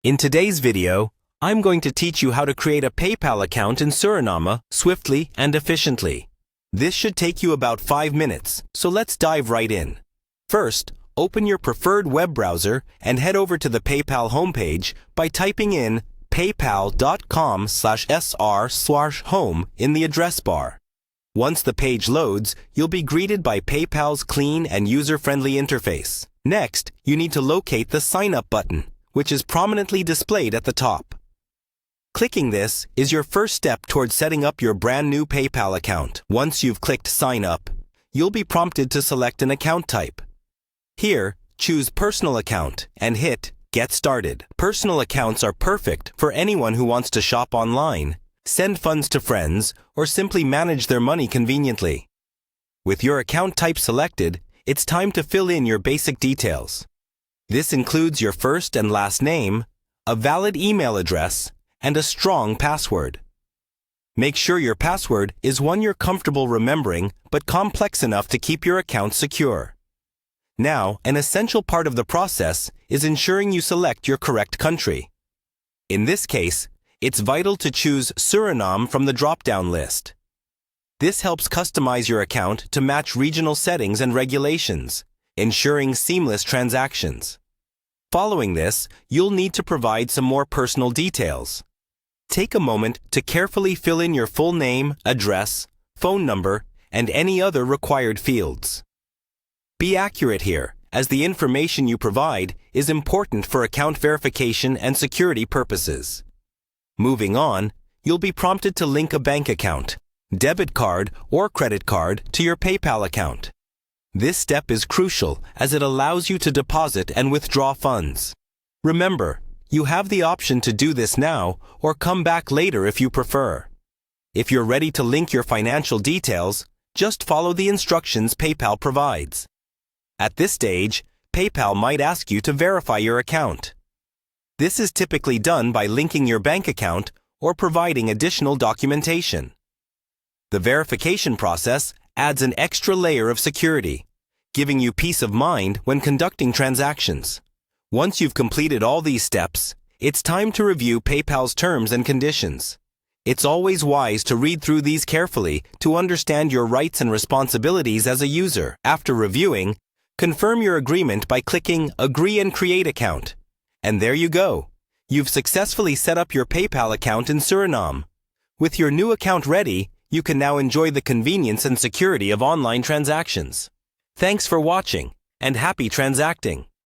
In today's video, I'm going to teach you how to create a PayPal account in Suriname swiftly and efficiently. This should take you about 5 minutes, so let's dive right in. First, open your preferred web browser and head over to the PayPal homepage by typing in paypal.com/sr/home in the address bar. Once the page loads, you'll be greeted by PayPal's clean and user-friendly interface. Next, you need to locate the Sign Up button, which is prominently displayed at the top. Clicking this is your first step towards setting up your brand new PayPal account. Once you've clicked Sign Up, you'll be prompted to select an account type. Here, choose Personal Account and hit Get Started. Personal accounts are perfect for anyone who wants to shop online, send funds to friends, or simply manage their money conveniently. With your account type selected, it's time to fill in your basic details. This includes your first and last name, a valid email address, and a strong password. Make sure your password is one you're comfortable remembering but complex enough to keep your account secure. Now, an essential part of the process is ensuring you select your correct country. In this case, it's vital to choose Suriname from the drop-down list. This helps customize your account to match regional settings and regulations, ensuring seamless transactions. Following this, you'll need to provide some more personal details. Take a moment to carefully fill in your full name, address, phone number, and any other required fields. Be accurate here, as the information you provide is important for account verification and security purposes. Moving on, you'll be prompted to link a bank account, debit card, or credit card to your PayPal account. This step is crucial as it allows you to deposit and withdraw funds. Remember, you have the option to do this now or come back later if you prefer. If you're ready to link your financial details, just follow the instructions PayPal provides. At this stage, PayPal might ask you to verify your account. This is typically done by linking your bank account or providing additional documentation. The verification process adds an extra layer of security, giving you peace of mind when conducting transactions. Once you've completed all these steps, it's time to review PayPal's terms and conditions. It's always wise to read through these carefully to understand your rights and responsibilities as a user. After reviewing, confirm your agreement by clicking Agree and Create Account. And there you go. You've successfully set up your PayPal account in Suriname. With your new account ready, you can now enjoy the convenience and security of online transactions. Thanks for watching, and happy transacting!